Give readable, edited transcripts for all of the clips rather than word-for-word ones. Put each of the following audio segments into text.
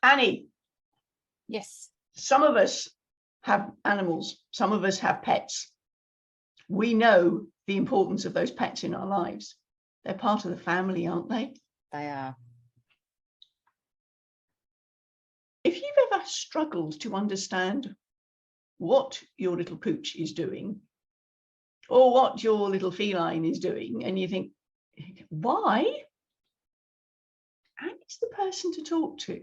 Annie. Yes. Some of us have animals. Some of us have pets. We know the importance of those pets in our lives. They're part of the family, aren't they? They are. If you've ever struggled to understand what your little pooch is doing or what your little feline is doing, and you think, why? Annie's the person to talk to.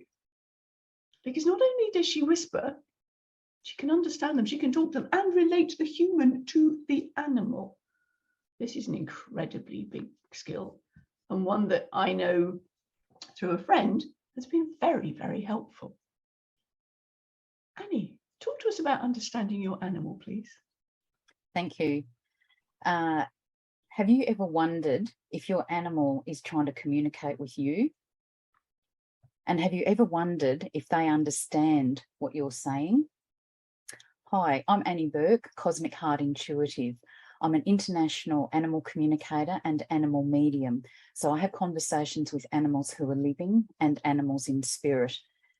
Because not only does she whisper, she can understand them, she can talk to them and relate the human to the animal. This is an incredibly big skill, and one that I know through a friend has been very, very helpful. Annie, talk to us about understanding your animal, please. Thank you. Have you ever wondered if your animal is trying to communicate with you? And have you ever wondered if they understand what you're saying? Hi, I'm Annie Bourke, Cosmic Heart Intuitive. I'm an international animal communicator and animal medium. So I have conversations with animals who are living and animals in spirit.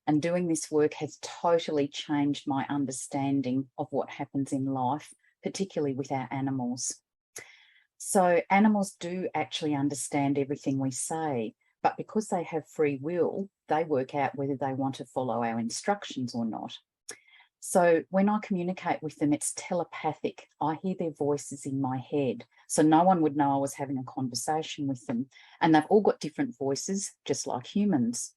And doing this work has totally changed my understanding of what happens in life, particularly with our animals. So animals do actually understand everything we say, but because they have free will, they work out whether they want to follow our instructions or not. So when I communicate with them, it's telepathic. I hear their voices in my head. So no one would know I was having a conversation with them. And they've all got different voices, just like humans.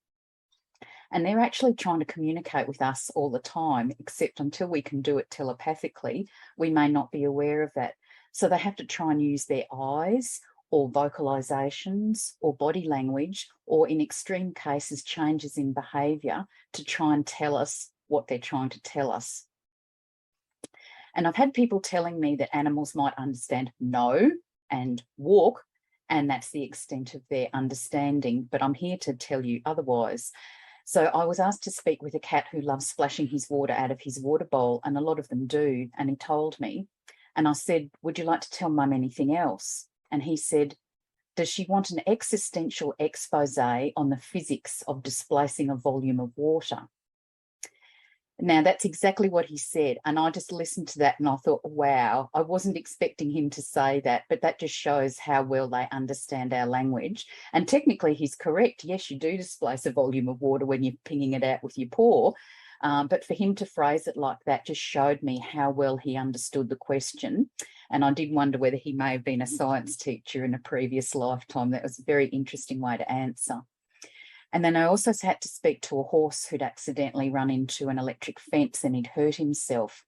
And they're actually trying to communicate with us all the time, except until we can do it telepathically, we may not be aware of that. So they have to try and use their eyes or vocalizations or body language, or in extreme cases, changes in behavior to try and tell us what they're trying to tell us. And I've had people telling me that animals might understand no and walk, and that's the extent of their understanding, but I'm here to tell you otherwise. So I was asked to speak with a cat who loves splashing his water out of his water bowl, and a lot of them do, and he told me, and I said, would you like to tell Mum anything else? And he said, does she want an existential expose on the physics of displacing a volume of water? Now, that's exactly what he said. And I just listened to that and I thought, wow, I wasn't expecting him to say that, but that just shows how well they understand our language. And technically he's correct. Yes, you do displace a volume of water when you're pinging it out with your paw. But for him to phrase it like that just showed me how well he understood the question. And I did wonder whether he may have been a science teacher in a previous lifetime. That was a very interesting way to answer. And then I also had to speak to a horse who'd accidentally run into an electric fence and he'd hurt himself.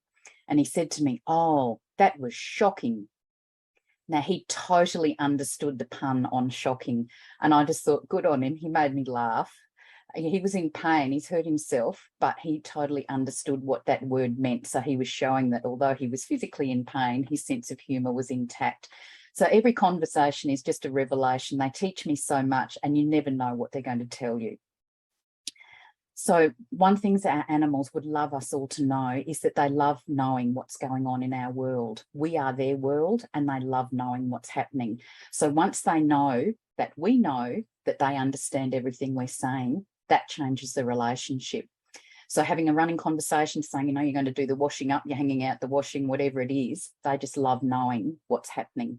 And he said to me, oh, that was shocking. Now, he totally understood the pun on shocking. And I just thought, good on him. He made me laugh. He was in pain. He's hurt himself, but he totally understood what that word meant. So he was showing that although he was physically in pain, his sense of humour was intact. So every conversation is just a revelation. They teach me so much, and you never know what they're going to tell you. So one thing that our animals would love us all to know is that they love knowing what's going on in our world. We are their world, and they love knowing what's happening. So once they know that we know that they understand everything we're saying, that changes the relationship. So having a running conversation saying, you know, you're going to do the washing up, you're hanging out the washing, whatever it is, they just love knowing what's happening.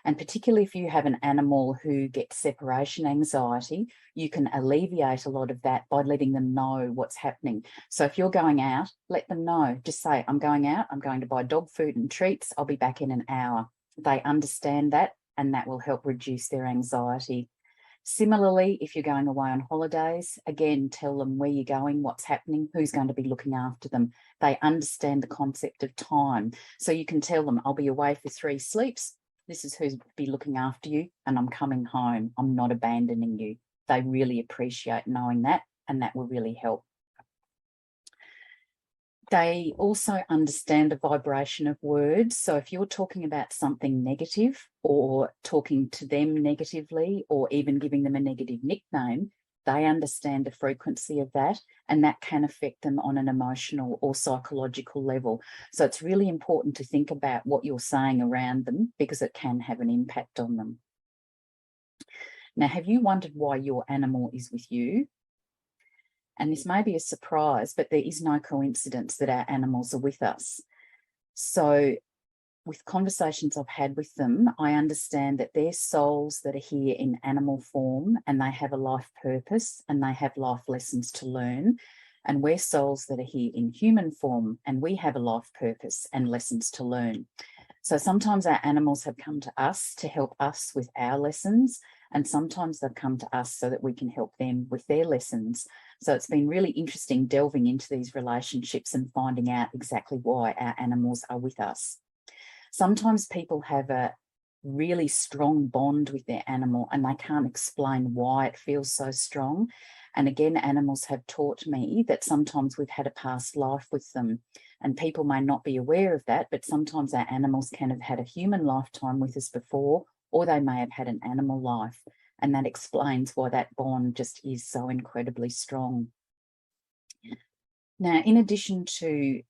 And particularly if you have an animal who gets separation anxiety, you can alleviate a lot of that by letting them know what's happening. So if you're going out, let them know. Just say, I'm going out, I'm going to buy dog food and treats, I'll be back in an hour. They understand that, and that will help reduce their anxiety. Similarly, if you're going away on holidays, again, tell them where you're going, what's happening, who's going to be looking after them. They understand the concept of time. So you can tell them, I'll be away for 3 sleeps. This is who's be looking after you, and I'm coming home. I'm not abandoning you. They really appreciate knowing that, and that will really help. They also understand the vibration of words. So if you're talking about something negative or talking to them negatively or even giving them a negative nickname, they understand the frequency of that, and that can affect them on an emotional or psychological level. So it's really important to think about what you're saying around them, because it can have an impact on them. Now, have you wondered why your animal is with you? And this may be a surprise, but there is no coincidence that our animals are with us. So with conversations I've had with them, I understand that they're souls that are here in animal form, and they have a life purpose and they have life lessons to learn. And we're souls that are here in human form, and we have a life purpose and lessons to learn. So sometimes our animals have come to us to help us with our lessons, and sometimes they've come to us so that we can help them with their lessons. So it's been really interesting delving into these relationships and finding out exactly why our animals are with us. Sometimes people have a really strong bond with their animal and they can't explain why it feels so strong. And again, animals have taught me that sometimes we've had a past life with them, and people may not be aware of that, but sometimes our animals can have had a human lifetime with us before, or they may have had an animal life. And that explains why that bond just is so incredibly strong. Now, in addition to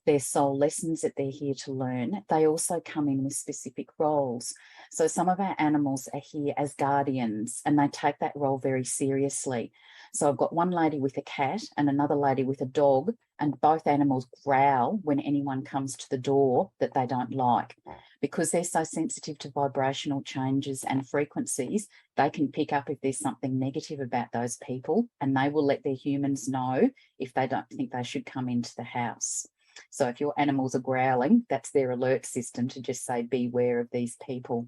their soul lessons that they're here to learn, they also come in with specific roles. So some of our animals are here as guardians, and they take that role very seriously. So I've got one lady with a cat and another lady with a dog, and both animals growl when anyone comes to the door that they don't like. Because they're so sensitive to vibrational changes and frequencies, they can pick up if there's something negative about those people, and they will let their humans know if they don't think they should come into the house. So if your animals are growling, that's their alert system to just say, beware of these people.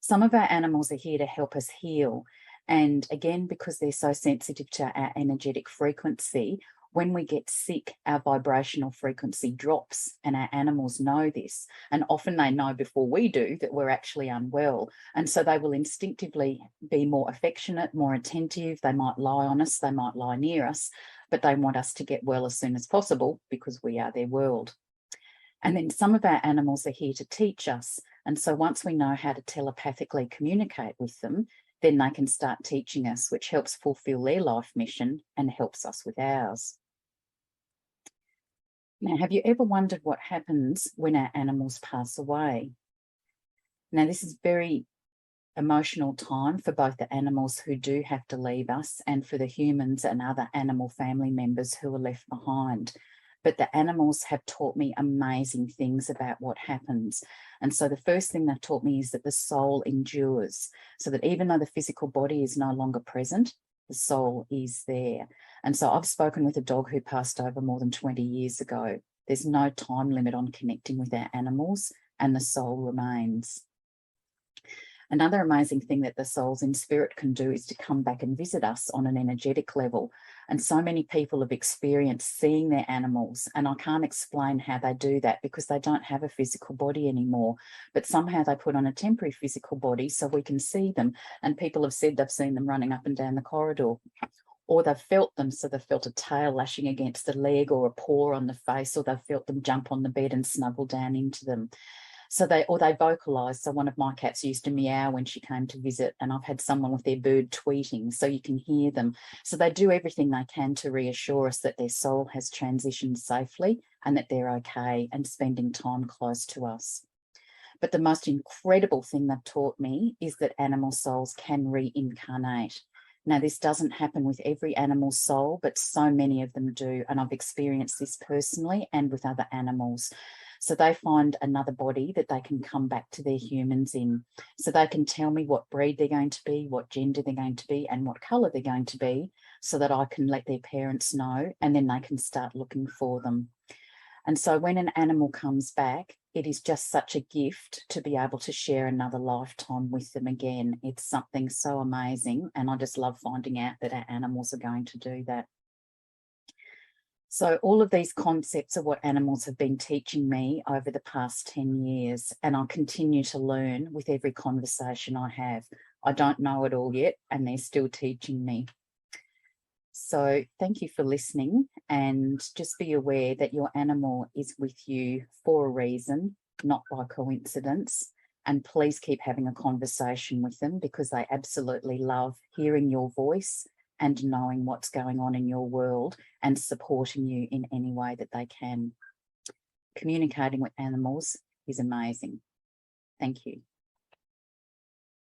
Some of our animals are here to help us heal. And again, because they're so sensitive to our energetic frequency, when we get sick, our vibrational frequency drops, and our animals know this. And often they know before we do that we're actually unwell. And so they will instinctively be more affectionate, more attentive. They might lie on us, they might lie near us, but they want us to get well as soon as possible because we are their world. And then some of our animals are here to teach us. And so once we know how to telepathically communicate with them, then they can start teaching us, which helps fulfill their life mission and helps us with ours. Now, have you ever wondered what happens when our animals pass away? Now, this is very emotional time for both the animals who do have to leave us and for the humans and other animal family members who are left behind. But the animals have taught me amazing things about what happens. And so the first thing they've taught me is that the soul endures, so that even though the physical body is no longer present, the soul is there. And so I've spoken with a dog who passed over more than 20 years ago. There's no time limit on connecting with our animals, and the soul remains. Another amazing thing that the souls in spirit can do is to come back and visit us on an energetic level. And so many people have experienced seeing their animals, and I can't explain how they do that because they don't have a physical body anymore, but somehow they put on a temporary physical body so we can see them. And people have said they've seen them running up and down the corridor, or they've felt them, so they've felt a tail lashing against a leg or a paw on the face, or they've felt them jump on the bed and snuggle down into them. So they vocalise. So one of my cats used to meow when she came to visit, and I've had someone with their bird tweeting, so you can hear them. So they do everything they can to reassure us that their soul has transitioned safely and that they're okay and spending time close to us. But the most incredible thing they've taught me is that animal souls can reincarnate. Now, this doesn't happen with every animal soul, but so many of them do, and I've experienced this personally and with other animals. So they find another body that they can come back to their humans in. So they can tell me what breed they're going to be, what gender they're going to be, and what colour they're going to be, so that I can let their parents know, and then they can start looking for them. And so when an animal comes back, it is just such a gift to be able to share another lifetime with them again. It's something so amazing, and I just love finding out that our animals are going to do that. So all of these concepts are what animals have been teaching me over the past 10 years, and I'll continue to learn with every conversation I have. I don't know it all yet, and they're still teaching me. So thank you for listening, and just be aware that your animal is with you for a reason, not by coincidence. And please keep having a conversation with them, because they absolutely love hearing your voice and knowing what's going on in your world and supporting you in any way that they can. Communicating with animals is amazing. Thank you.